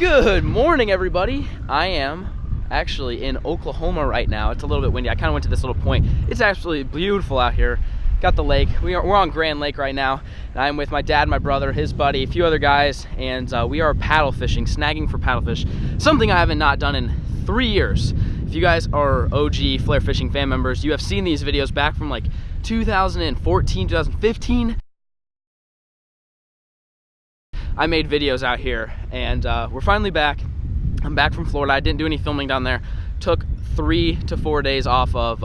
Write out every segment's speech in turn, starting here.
Good morning, everybody. I am actually in Oklahoma right now. It's a little bit windy. I kind of went to this little point. It's absolutely beautiful out here. Got the lake. We're on Grand Lake right now. I'm with my dad, my brother, his buddy, a few other guys, and we are paddle fishing, snagging for paddlefish. Something I haven't not done in 3 years. If you guys are OG flare fishing fan members, you have seen these videos back from like 2014, 2015. I made videos out here, and we're finally back. I'm back from Florida. I didn't do any filming down there. Took 3 to 4 days off of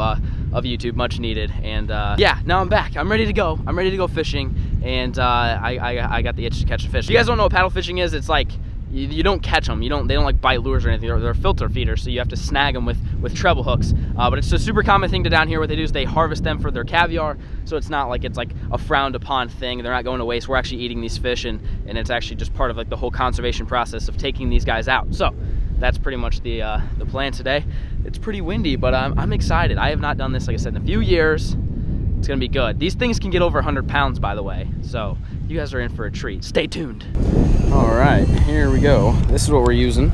YouTube, much needed. And yeah, now I'm back. I'm ready to go. I'm ready to go fishing, and I got the itch to catch a fish. If you guys don't know what paddle fishing is, it's like you don't catch them. They don't like bite lures or anything. They're filter feeders, so you have to snag them with treble hooks. But it's a super common thing to down here. What they do is they harvest them for their caviar, so it's not like it's like a frowned upon thing. They're not going to waste. We're actually eating these fish, and it's actually just part of like the whole conservation process of taking these guys out. So that's pretty much the plan today. It's pretty windy, but I'm excited. I have not done this, like I said, in a few years. It's gonna be good. These things can get over 100 pounds, by the way, so you guys are in for a treat. Stay tuned. All right, here we go. This is what we're using.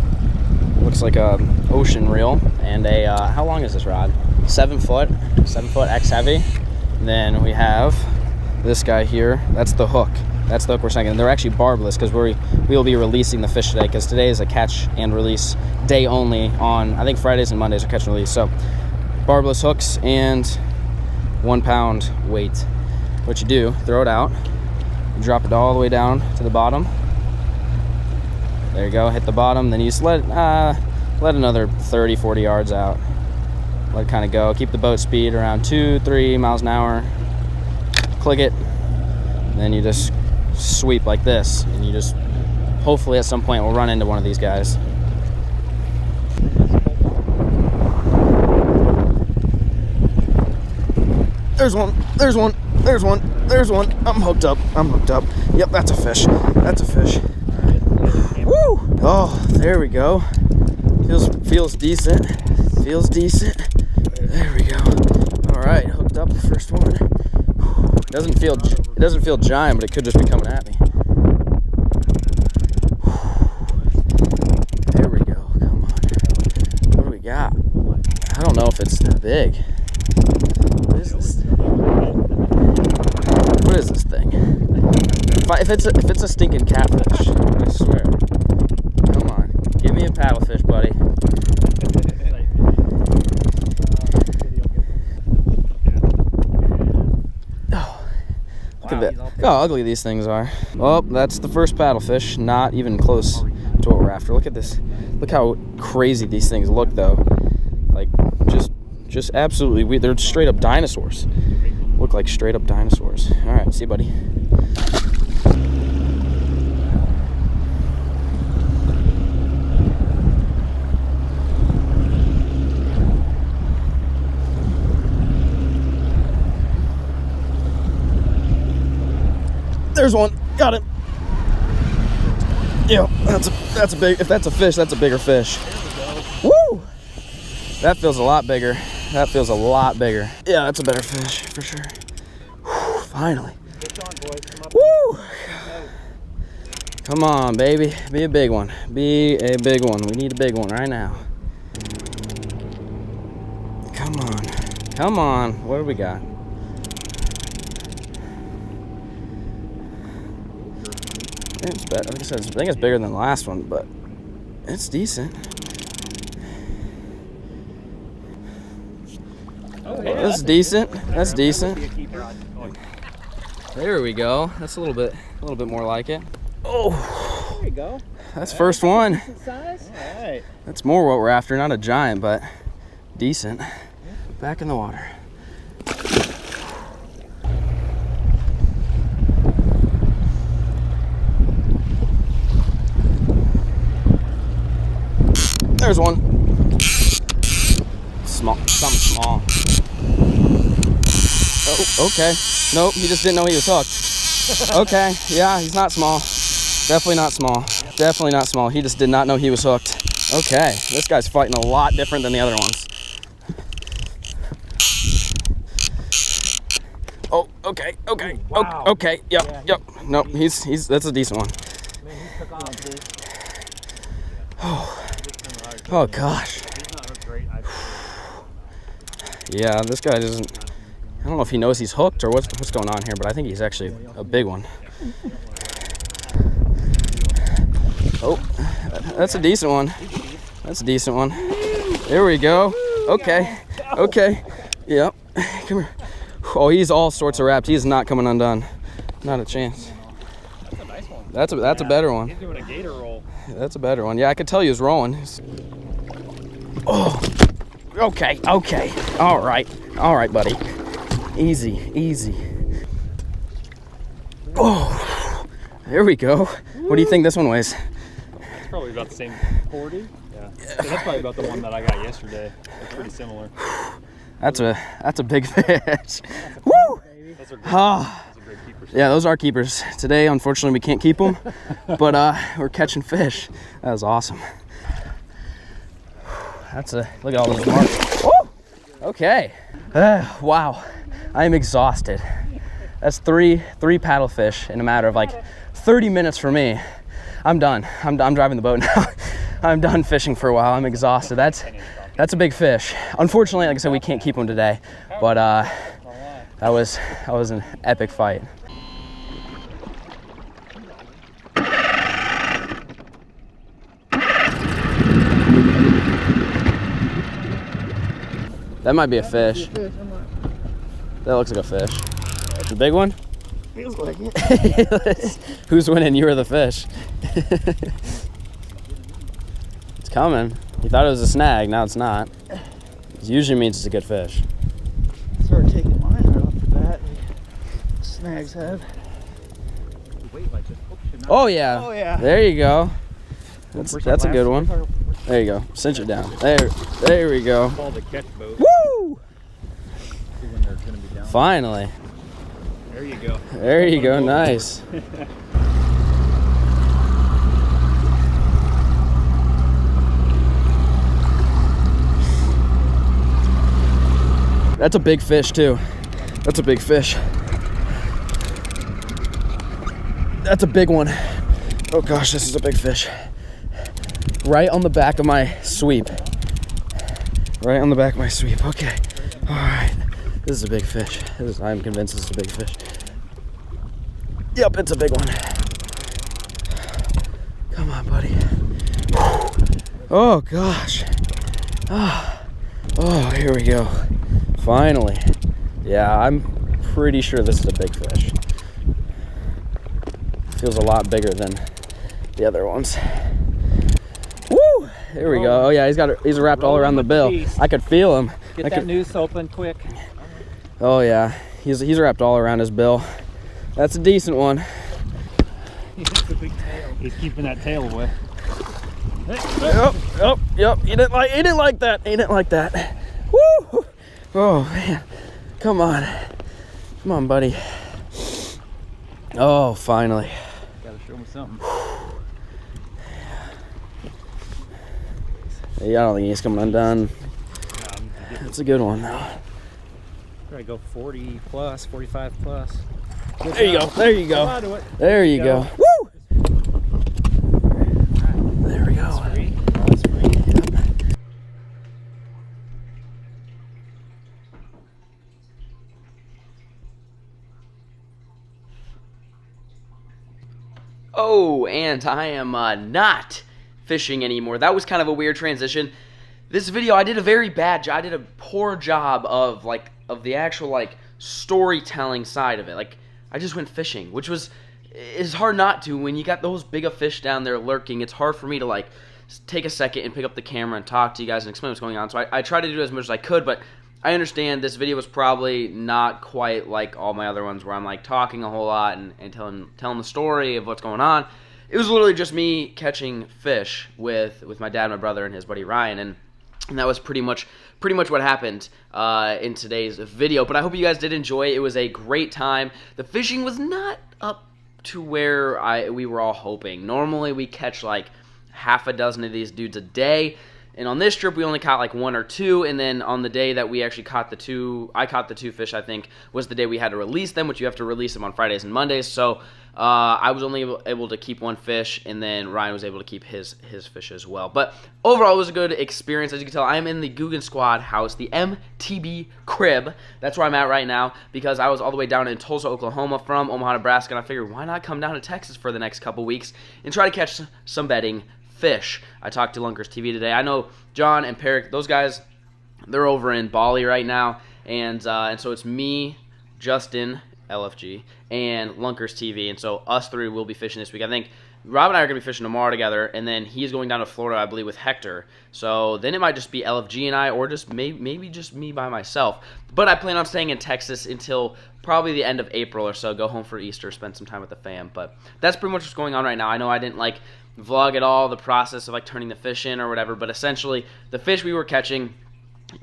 Looks like a ocean reel, and a how long is this rod? 7 foot X heavy. And then we have this guy here. That's the hook. That's the hook we're snagging. They're actually barbless because we'll be releasing the fish today, because today is a catch and release day only. On I think Fridays and Mondays are catch and release. So barbless hooks and 1 pound weight. What you do, throw it out, you drop it all the way down to the bottom. There you go, hit the bottom, then you just let another 30-40 yards out. Let it kind of go. Keep the boat speed around 2-3 miles an hour. Click it, and then you just sweep like this, and you just hopefully at some point we'll run into one of these guys. There's one, there's one, there's one, there's one. I'm hooked up, I'm hooked up. Yep, that's a fish, that's a fish. Woo! Oh, there we go. Feels decent, feels decent. There we go. All right, hooked up, the first one. It doesn't feel giant, but it could just be coming at me. There we go, come on. What do we got? I don't know if it's that big. What is this? What is this thing? If it's a stinking catfish, I swear. Come on, give me a paddlefish, buddy. Oh, look at that. Look how ugly these things are. Well, that's the first paddlefish. Not even close to what we're after. Look at this. Look how crazy these things look, though. Like just absolutely weird. They're straight up dinosaurs. Look like straight up dinosaurs. All right, see you, buddy. There's one. Got it. Yeah, that's a big. If that's a fish, that's a bigger fish. Woo! That feels a lot bigger. That feels a lot bigger. Yeah, that's a better fish for sure. Whew, finally. Woo! Come on, baby. Be a big one. Be a big one. We need a big one right now. Come on. Come on. What do we got? It's better. Like I said, I think it's bigger than the last one, but it's decent. Okay, that's decent. That's decent. There we go. That's a little bit more like it. Oh, there you go. That's first one. Size. All right. That's more what we're after. Not a giant, but decent. Back in the water. There's one. Small, something small. Oh, okay. Nope, he just didn't know he was hooked. Okay, yeah, he's not small. Definitely not small. Definitely not small. He just did not know he was hooked. Okay, this guy's fighting a lot different than the other ones. Oh, okay, okay, ooh, wow. Okay, yep, yeah, yep. Nope, he's that's a decent one. Man, he took on, dude. Oh gosh. Yeah, this guy doesn't. I don't know if he knows he's hooked or what's going on here, but I think he's actually a big one. Oh, that's a decent one. That's a decent one. There we go. Okay. Okay. Yep. Come here. Oh, he's all sorts of wrapped. He's not coming undone. Not a chance. That's a nice one. That's a better one. He's doing a gator roll. That's a better one. Yeah, I could tell he was rolling. Oh. Okay. Okay. All right. All right, buddy. Easy. Easy. Oh. There we go. What do you think this one weighs? It's probably about the same 40. Yeah. So that's probably about the one that I got yesterday. It's pretty similar. That's a big fish. Woo! Those are great, Ah. those are great keepers. Yeah, those are keepers. Today, unfortunately, we can't keep them, but we're catching fish. That was awesome. Look at all those marks. Woo! Okay. Wow, I am exhausted. That's three paddle fish in a matter of like 30 minutes for me. I'm done. I'm driving the boat now. I'm done fishing for a while. I'm exhausted. That's a big fish. Unfortunately, like I said, we can't keep them today, but that was an epic fight. That might be a fish. That looks like a fish. The big one? Feels like it. Who's winning? You or the fish? It's coming. You thought it was a snag, now it's not. It usually means it's a good fish. Started taking mine right off the bat. The snags have. Oh yeah. Oh yeah. There you go. That's a good one. There you go. Cinch it down. There we go. Called the catch boat. Woo! See when they're gonna be down. Finally. There you go. There you go. Nice. That's a big fish too. That's a big fish. That's a big one. Oh gosh, this is a big fish. Right on the back of my sweep. Right on the back of my sweep. Okay. All right. This is a big fish. I'm convinced this is a big fish. Yep, it's a big one. Come on, buddy. Oh gosh. Oh, here we go. Finally. Yeah, I'm pretty sure this is a big fish. Feels a lot bigger than the other ones. Woo! There we go. Oh yeah, he's wrapped all around the bill. I could feel him. Get that noose open quick. Oh yeah, he's wrapped all around his bill. That's a decent one. It's a big tail. He's keeping that tail away. Yep. He didn't like that. He didn't like that. Woo! Oh man, come on, buddy. Oh, finally. Gotta show me something. Yeah, I don't think he's coming undone. That's a good one though. Probably go 40 plus, 45 plus. Good There you job. go. There you go. Come on to it. There you go. Woo! There we go. That's free. That's free. Oh, and I am not fishing anymore. That was kind of a weird transition. This video, I did a very bad job. I did a poor job of the actual storytelling side of it. I just went fishing, which is hard not to when you got those big of fish down there lurking. It's hard for me to take a second and pick up the camera and talk to you guys and explain what's going on. So I tried to do as much as I could, but I understand this video was probably not quite like all my other ones where I'm talking a whole lot and telling the story of what's going on. It was literally just me catching fish with my dad, my brother, and his buddy Ryan, and that was pretty much what happened in today's video. But I hope you guys did enjoy. It was a great time. The fishing was not up to where we were all hoping. Normally we catch half a dozen of these dudes a day. And on this trip, we only caught like 1 or 2, and then on the day that we actually caught the 2, I caught the 2 fish, I think, was the day we had to release them, which you have to release them on Fridays and Mondays. So I was only able to keep 1 fish, and then Ryan was able to keep his fish as well. But overall, it was a good experience. As you can tell, I am in the Guggen Squad house, the MTB crib. That's where I'm at right now, because I was all the way down in Tulsa, Oklahoma from Omaha, Nebraska, and I figured, why not come down to Texas for the next couple weeks and try to catch some bedding fish. I talked to Lunkers TV today. I know John and Peric, those guys, they're over in Bali right now, and so it's me, Justin, LFG, and Lunkers TV, and so us 3 will be fishing this week. I think Rob and I are going to be fishing tomorrow together, and then he's going down to Florida, I believe, with Hector. So then it might just be LFG and I, or just maybe just me by myself. But I plan on staying in Texas until probably the end of April or so, go home for Easter, spend some time with the fam. But that's pretty much what's going on right now. I know I didn't vlog at all the process of turning the fish in or whatever, but essentially the fish we were catching,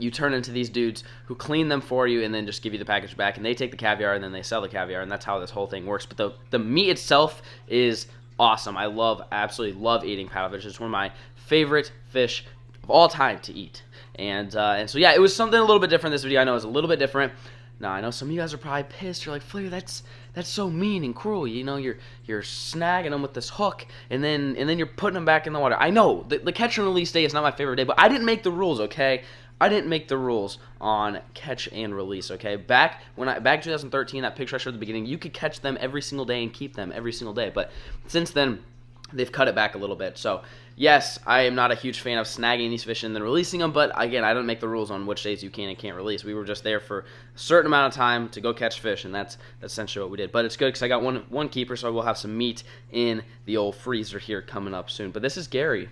you turn into these dudes who clean them for you and then just give you the package back, and they take the caviar and then they sell the caviar, and that's how this whole thing works. But the meat itself is awesome. I absolutely love eating paddlefish. It's one of my favorite fish of all time to eat. And so yeah, it was something a little bit different. This video, I know, is a little bit different. Now I know some of you guys are probably pissed. You're like, Flair, that's so mean and cruel. You know, you're snagging them with this hook, and then you're putting them back in the water. I know the catch and release day is not my favorite day, but I didn't make the rules, okay? I didn't make the rules on catch and release, okay? Back in 2013, that picture I showed at the beginning, you could catch them every single day and keep them every single day. But since then, they've cut it back a little bit. So yes, I am not a huge fan of snagging these fish and then releasing them, but again, I don't make the rules on which days you can and can't release. We were just there for a certain amount of time to go catch fish, and that's essentially what we did. But it's good because I got one keeper, so I will have some meat in the old freezer here coming up soon. But this is Gary.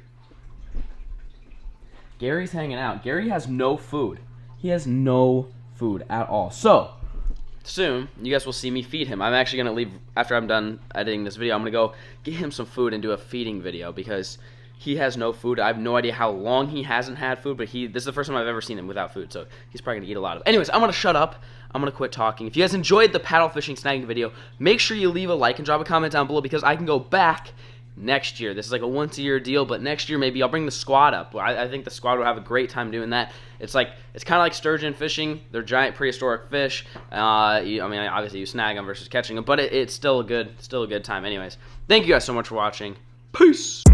Gary's hanging out. Gary has no food. He has no food at all. So soon, you guys will see me feed him. I'm actually going to leave, after I'm done editing this video, I'm going to go get him some food and do a feeding video, because he has no food. I have no idea how long he hasn't had food, but this is the first time I've ever seen him without food, so he's probably going to eat a lot of it. Anyways, I'm going to shut up. I'm going to quit talking. If you guys enjoyed the paddle fishing snagging video, make sure you leave a like and drop a comment down below, because I can go back next year. This is like a once-a-year deal, but next year maybe I'll bring the squad up. I think the squad will have a great time doing that. It's kind of like sturgeon fishing. They're giant prehistoric fish. I mean, obviously you snag them versus catching them, but it's still a good time. Anyways, thank you guys so much for watching. Peace.